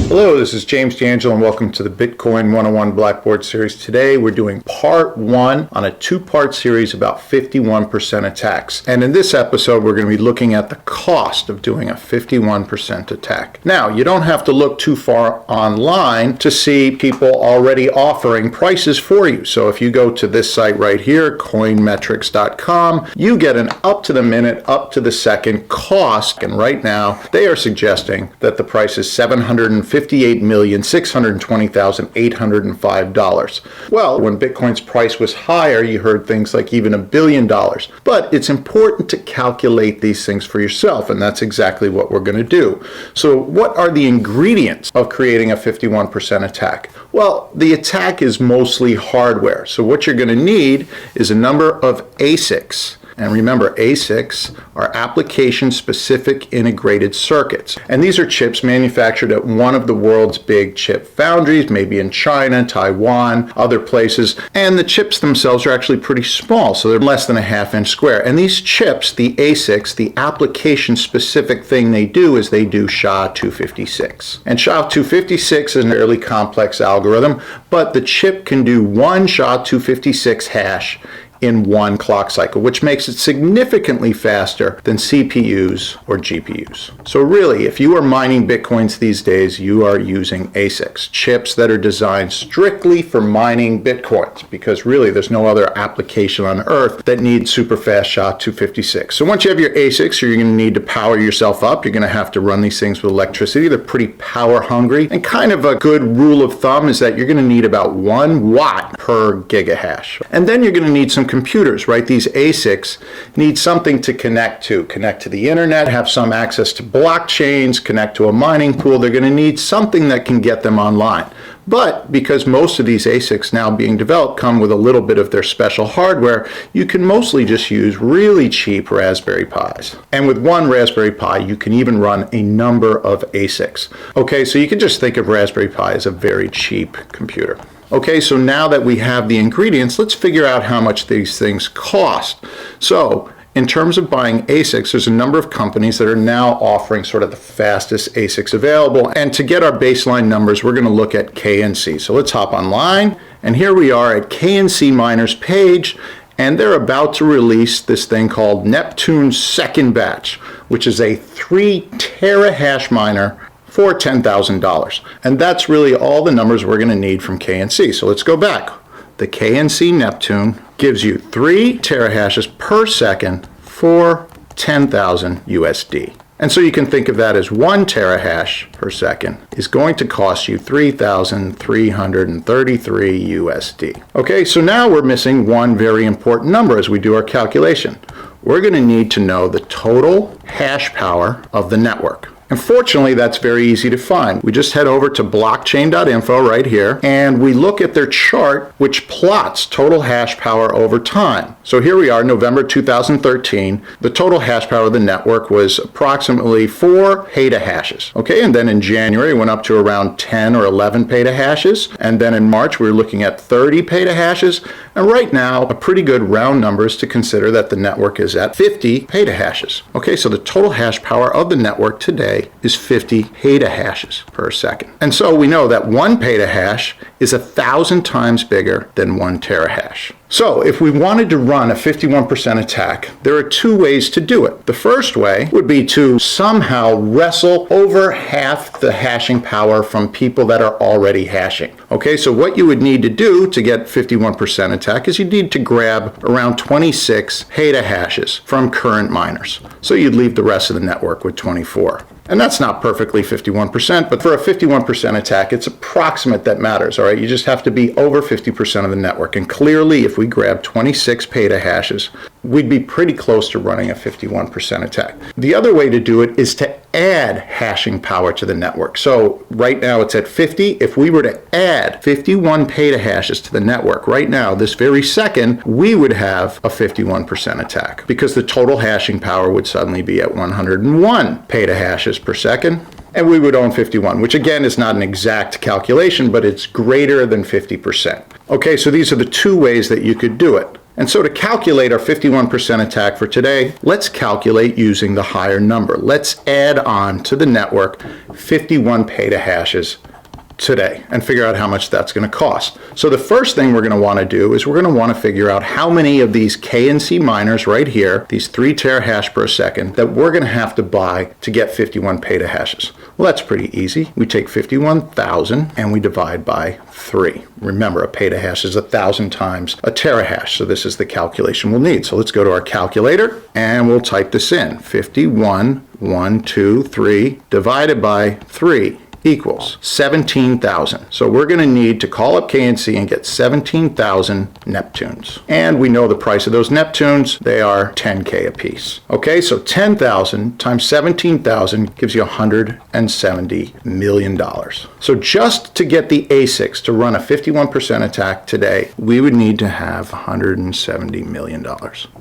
Hello, this is James D'Angelo and welcome to the Bitcoin 101 Blackboard series. Today we're doing part one on a two-part series about 51% attacks. And in this episode we're going to be looking at the cost of doing a 51% attack. Now, you don't have to look too far online to see people already offering prices for you. So if you go to this site right here, coinmetrics.com, you get an up-to-the-minute, up-to-the-second cost. And right now they are suggesting that the price is $758,620,805. Well, when Bitcoin's price was higher, you heard things like even $1 billion. But it's important to calculate these things for yourself, and that's exactly what we're going to do. So what are the ingredients of creating a 51% attack? Well, the attack is mostly hardware. So what you're going to need is a number of ASICs. And remember, ASICs are application-specific integrated circuits. And these are chips manufactured at one of the world's big chip foundries, maybe in China, Taiwan, other places. And the chips themselves are actually pretty small, so they're less than a half-inch square. And these chips, the ASICs, the application-specific thing they do is they do SHA-256. And SHA-256 is an fairly complex algorithm, but the chip can do one SHA-256 hash in one clock cycle, which makes it significantly faster than CPUs or GPUs. So really, if you are mining Bitcoins these days, you are using ASICs, chips that are designed strictly for mining Bitcoins, because really there's no other application on earth that needs super fast SHA-256. So once you have your ASICs, you're going to need to power yourself up. You're going to have to run these things with electricity. They're pretty power hungry. And kind of a good rule of thumb is that you're going to need about 1 watt per gigahash. And then you're going to need some computers, right? These ASICs need something to connect to the internet, have some access to blockchains, connect to a mining pool. They're going to need something that can get them online. But because most of these ASICs now being developed come with a little bit of their special hardware, you can mostly just use really cheap Raspberry Pis. And with one Raspberry Pi, you can even run a number of ASICs. Okay, so you can just think of Raspberry Pi as a very cheap computer. Okay, so now that we have the ingredients, let's figure out how much these things cost. So in terms of buying ASICs, there's a number of companies that are now offering sort of the fastest ASICs available. And to get our baseline numbers, we're going to look at KNC. So let's hop online. And here we are at KNC Miner's page. And they're about to release this thing called Neptune's second batch, which is a 3 terahash miner for $10,000. And that's really all the numbers we're going to need from KNC. So let's go back. The KNC Neptune gives you 3 terahashes per second for 10,000 USD. And so you can think of that as 1 terahash per second is going to cost you 3,333 USD. Okay, so now we're missing one very important number as we do our calculation. We're going to need to know the total hash power of the network. And fortunately, that's very easy to find. We just head over to blockchain.info right here, and we look at their chart, which plots total hash power over time. So here we are, November 2013. The total hash power of the network was approximately 4 petahashes. Okay, and then in January, it went up to around 10 or 11 petahashes. And then in March, we were looking at 30 petahashes. And right now, a pretty good round number is to consider that the network is at 50 petahashes. Okay, so the total hash power of the network today is 50 petahashes per second. And so we know that 1 petahash is 1,000 times bigger than 1 terahash. So if we wanted to run a 51% attack, there are 2 ways to do it. The first way would be to somehow wrestle over half the hashing power from people that are already hashing. Okay, so what you would need to do to get 51% attack is you need to grab around 26 petahashes from current miners. So you'd leave the rest of the network with 24. And that's not perfectly 51%, but for a 51% attack, it's approximate that matters, all right? You just have to be over 50% of the network. And clearly, if we grab 26 petahashes, we'd be pretty close to running a 51% attack. The other way to do it is to add hashing power to the network. So right now it's at 50. If we were to add 51 petahashes to the network right now, this very second, we would have a 51% attack because the total hashing power would suddenly be at 101 petahashes per second. And we would own 51, which again is not an exact calculation, but it's greater than 50%. Okay, so these are the 2 ways that you could do it. And so to calculate our 51% attack for today, let's calculate using the higher number. Let's add on to the network 51 petahashes today and figure out how much that's going to cost. So the first thing we're going to want to do is we're going to want to figure out how many of these KNC miners right here, these 3 terahash per second, that we're going to have to buy to get 51 petahashes. Well, that's pretty easy. We take 51,000 and we divide by 3. Remember, a petahash is 1,000 times a terahash, so this is the calculation we'll need. So let's go to our calculator and we'll type this in. 51,123 divided by 3 equals 17,000. So we're going to need to call up KNC and get 17,000 Neptunes. And we know the price of those Neptunes, they are 10K a piece. Okay, so 10,000 times 17,000 gives you $170 million. So just to get the ASICs to run a 51% attack today, we would need to have $170 million.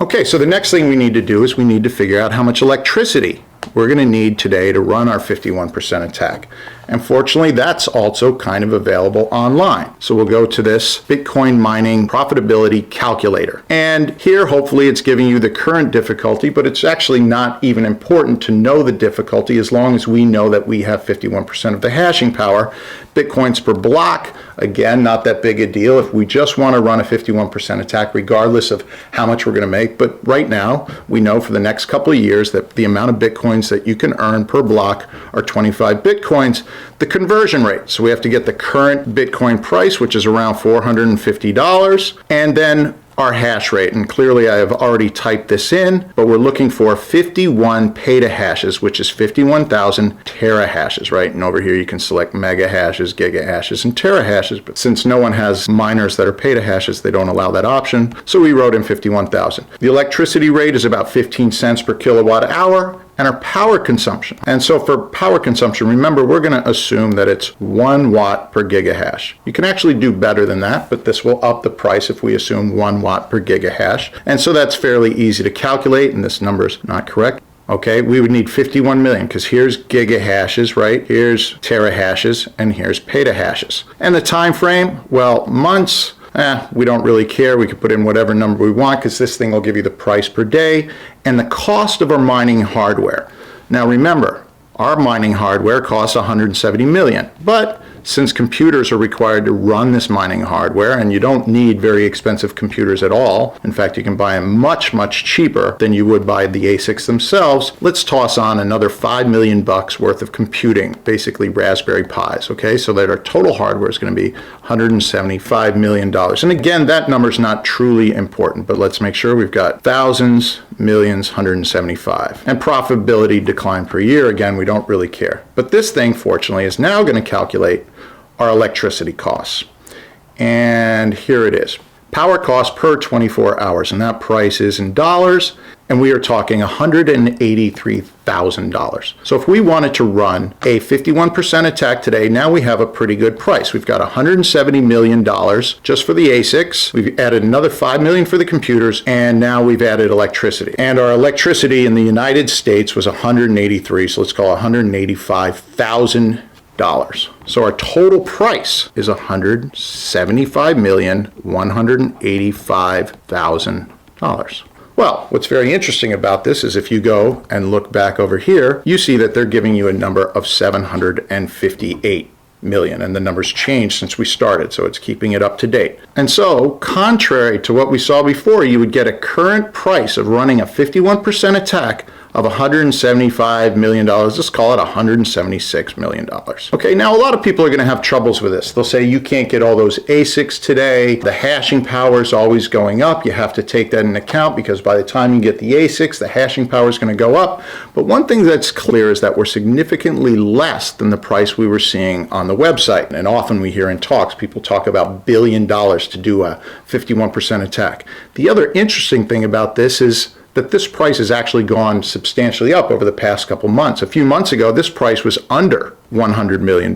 Okay, so the next thing we need to do is we need to figure out how much electricity we're going to need today to run our 51% attack. And fortunately, that's also kind of available online. So we'll go to this Bitcoin mining profitability calculator. And here, hopefully, it's giving you the current difficulty, but it's actually not even important to know the difficulty as long as we know that we have 51% of the hashing power. Bitcoins per block, again, not that big a deal if we just want to run a 51% attack, regardless of how much we're going to make. But right now, we know for the next couple of years that the amount of Bitcoins that you can earn per block are 25 Bitcoins. The conversion rate, so we have to get the current Bitcoin price, which is around $450, and then our hash rate. And clearly I have already typed this in, but we're looking for 51 petahashes, which is 51,000 terahashes, right? And over here you can select mega hashes, giga hashes, and terahashes, but since no one has miners that are petahashes, they don't allow that option. So we wrote in 51,000. The electricity rate is about 15 cents per kilowatt hour. And our power consumption. And so for power consumption, remember, we're going to assume that it's 1 watt per gigahash. You can actually do better than that, but this will up the price if we assume 1 watt per gigahash. And so that's fairly easy to calculate, and this number's not correct. Okay, we would need 51 million because here's gigahashes, right? Here's terahashes, and here's petahashes. And the time frame, well, months. We don't really care. We can put in whatever number we want because this thing will give you the price per day and the cost of our mining hardware. Now remember, our mining hardware costs $170 million, but since computers are required to run this mining hardware, and you don't need very expensive computers at all, in fact you can buy them much, much cheaper than you would buy the ASICs themselves, let's toss on another $5 million worth of computing, basically Raspberry Pis, okay? So that our total hardware is going to be $175 million. And again, that number's not truly important, but let's make sure we've got thousands, millions, 175. And profitability decline per year, again, we don't really care. But this thing, fortunately, is now going to calculate our electricity costs. And here it is. Power cost per 24 hours, and that price is in dollars, and we are talking $183,000. So if we wanted to run a 51% attack today, now we have a pretty good price. We've got $170 million just for the ASICs. We've added another $5 million for the computers, and now we've added electricity. And our electricity in the United States was $183, so let's call it $185,000. So our total price is $175,185,000. Well, what's very interesting about this is if you go and look back over here, you see that they're giving you a number of 758 million, and the numbers changed since we started, so it's keeping it up to date. And so, contrary to what we saw before, you would get a current price of running a 51% attack of $175 million. Let's call it $176 million. Okay, now a lot of people are going to have troubles with this. They'll say you can't get all those ASICs today. The hashing power is always going up. You have to take that into account because by the time you get the ASICs, the hashing power is going to go up. But one thing that's clear is that we're significantly less than the price we were seeing on the website. And often we hear in talks, people talk about $1 billion to do a 51% attack. The other interesting thing about this is that this price has actually gone substantially up over the past couple months. A few months ago, this price was under $100 million.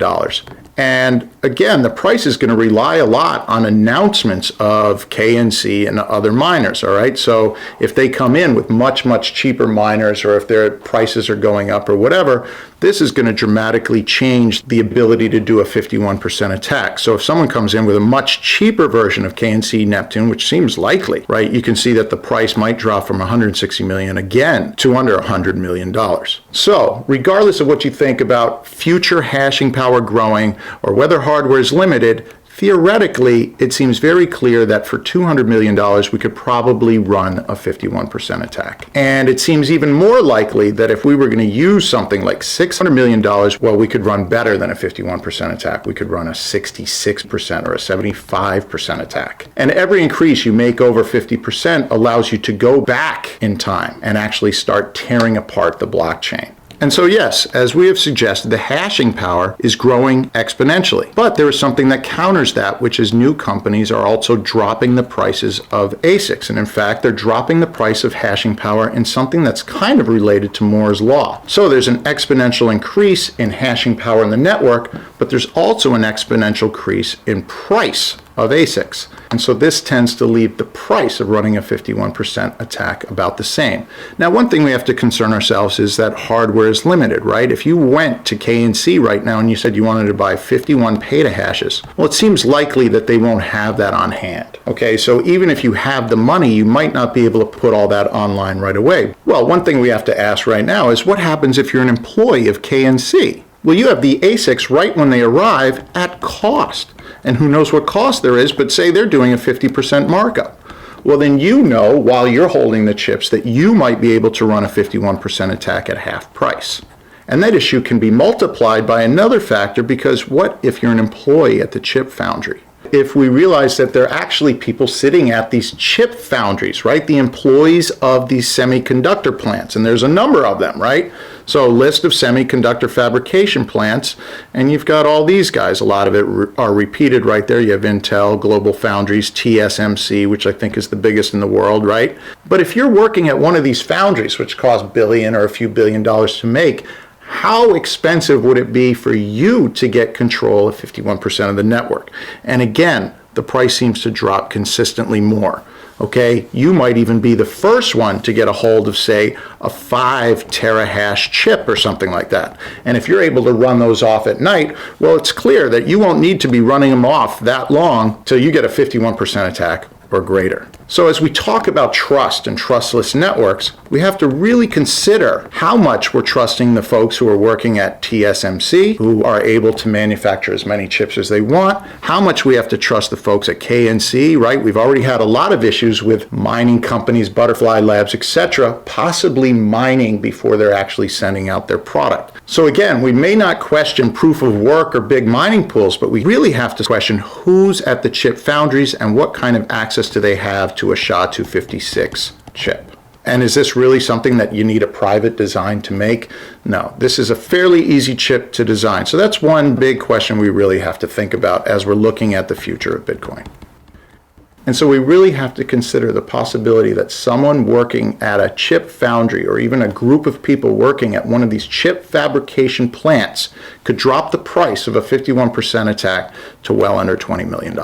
And again, the price is going to rely a lot on announcements of KNC and other miners, all right? So if they come in with much, much cheaper miners, or if their prices are going up or whatever, this is going to dramatically change the ability to do a 51% attack. So if someone comes in with a much cheaper version of KNC Neptune, which seems likely, right, you can see that the price might drop from 160 million again to under $100 million. So regardless of what you think about future hashing power growing or whether hardware is limited, theoretically, it seems very clear that for $200 million, we could probably run a 51% attack. And it seems even more likely that if we were going to use something like $600 million, well, we could run better than a 51% attack. We could run a 66% or a 75% attack. And every increase you make over 50% allows you to go back in time and actually start tearing apart the blockchain. And so yes, as we have suggested, the hashing power is growing exponentially. But there is something that counters that, which is new companies are also dropping the prices of ASICs. And in fact, they're dropping the price of hashing power in something that's kind of related to Moore's law. So there's an exponential increase in hashing power in the network, but there's also an exponential increase in price of ASICs. And so this tends to leave the price of running a 51% attack about the same. Now, one thing we have to concern ourselves is that hardware is limited, right? If you went to KNC right now and you said you wanted to buy 51 petahashes, well, it seems likely that they won't have that on hand. Okay, so even if you have the money, you might not be able to put all that online right away. Well, one thing we have to ask right now is what happens if you're an employee of KNC? Well, you have the ASICs right when they arrive at cost. And who knows what cost there is, but say they're doing a 50% markup. Well, then you know while you're holding the chips that you might be able to run a 51% attack at half price. And that issue can be multiplied by another factor, because what if you're an employee at the chip foundry? If we realize that there are actually people sitting at these chip foundries, right? The employees of these semiconductor plants, and there's a number of them, right? So a list of semiconductor fabrication plants, and you've got all these guys. A lot of it are repeated right there. You have Intel, Global Foundries, TSMC, which I think is the biggest in the world, right? But if you're working at one of these foundries, which cost billion or a few $1 billion to make, how expensive would it be for you to get control of 51% of the network? And again, the price seems to drop consistently more. Okay, you might even be the first one to get a hold of, say, a 5 terahash chip or something like that. And if you're able to run those off at night, well, it's clear that you won't need to be running them off that long till you get a 51% attack or greater. So as we talk about trust and trustless networks, we have to really consider how much we're trusting the folks who are working at TSMC, who are able to manufacture as many chips as they want, how much we have to trust the folks at KNC, right? We've already had a lot of issues with mining companies, Butterfly Labs, etc., possibly mining before they're actually sending out their product. So again, we may not question proof of work or big mining pools, but we really have to question who's at the chip foundries and what kind of access do they have to a SHA-256 chip. And is this really something that you need a private design to make? No, this is a fairly easy chip to design. So that's one big question we really have to think about as we're looking at the future of Bitcoin. And so we really have to consider the possibility that someone working at a chip foundry, or even a group of people working at one of these chip fabrication plants, could drop the price of a 51% attack to well under $20 million.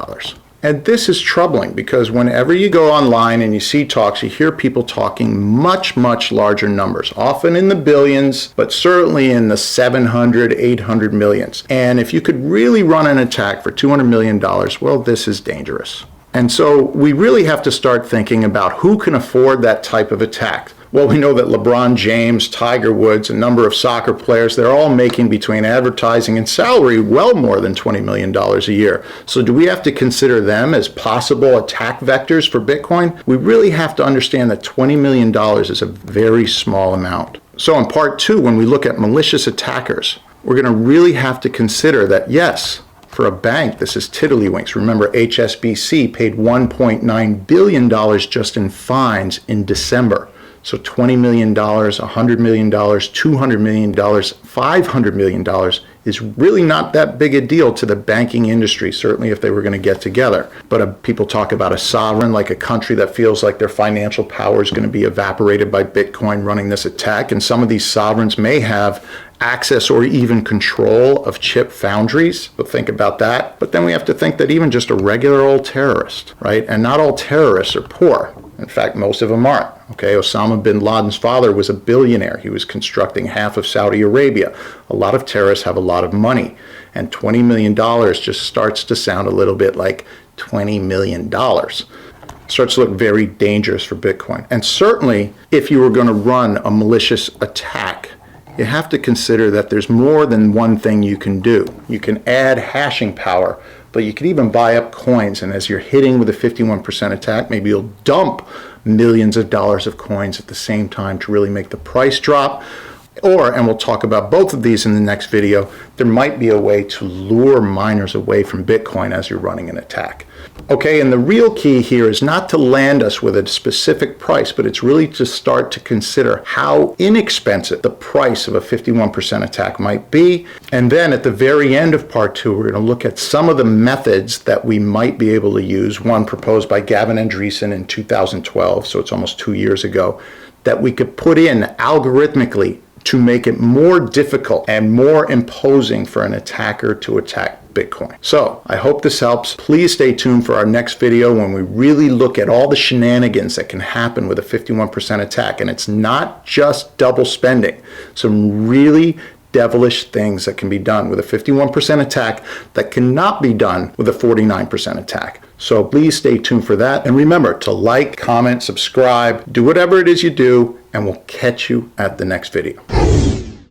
And this is troubling, because whenever you go online and you see talks, you hear people talking much, much larger numbers, often in the billions, but certainly in the 700, 800 millions. And if you could really run an attack for $200 million, well, this is dangerous. And so we really have to start thinking about who can afford that type of attack. Well, we know that LeBron James, Tiger Woods, a number of soccer players, they're all making between advertising and salary well more than $20 million a year. So do we have to consider them as possible attack vectors for Bitcoin? We really have to understand that $20 million is a very small amount. So in part 2, when we look at malicious attackers, we're going to really have to consider that, yes, for a bank, this is tiddlywinks. Remember, HSBC paid $1.9 billion just in fines in December. So $20 million, $100 million, $200 million, $500 million is really not that big a deal to the banking industry, certainly if they were going to get together. But people talk about a sovereign, like a country that feels like their financial power is going to be evaporated by Bitcoin running this attack. And some of these sovereigns may have access or even control of chip foundries. But think about that. But then we have to think that even just a regular old terrorist, right? And not all terrorists are poor. In fact, most of them aren't. Okay, Osama bin Laden's father was a billionaire. He was constructing half of Saudi Arabia. A lot of terrorists have a lot of money. And $20 million just starts to sound a little bit like $20 million. Starts to look very dangerous for Bitcoin. And certainly, if you were going to run a malicious attack, you have to consider that there's more than one thing you can do. You can add hashing power, but you can even buy up coins. And as you're hitting with a 51% attack, maybe you'll dump millions of dollars of coins at the same time to really make the price drop. Or, and we'll talk about both of these in the next video, there might be a way to lure miners away from Bitcoin as you're running an attack. Okay, and the real key here is not to land us with a specific price, but it's really to start to consider how inexpensive the price of a 51% attack might be. And then at the very end of part 2, we're going to look at some of the methods that we might be able to use. One proposed by Gavin Andreessen in 2012, so it's almost 2 years ago, that we could put in algorithmically to make it more difficult and more imposing for an attacker to attack Bitcoin. So I hope this helps. Please stay tuned for our next video when we really look at all the shenanigans that can happen with a 51% attack. And it's not just double spending. Some really devilish things that can be done with a 51% attack that cannot be done with a 49% attack. So please stay tuned for that. And remember to like, comment, subscribe, do whatever it is you do, and we'll catch you at the next video.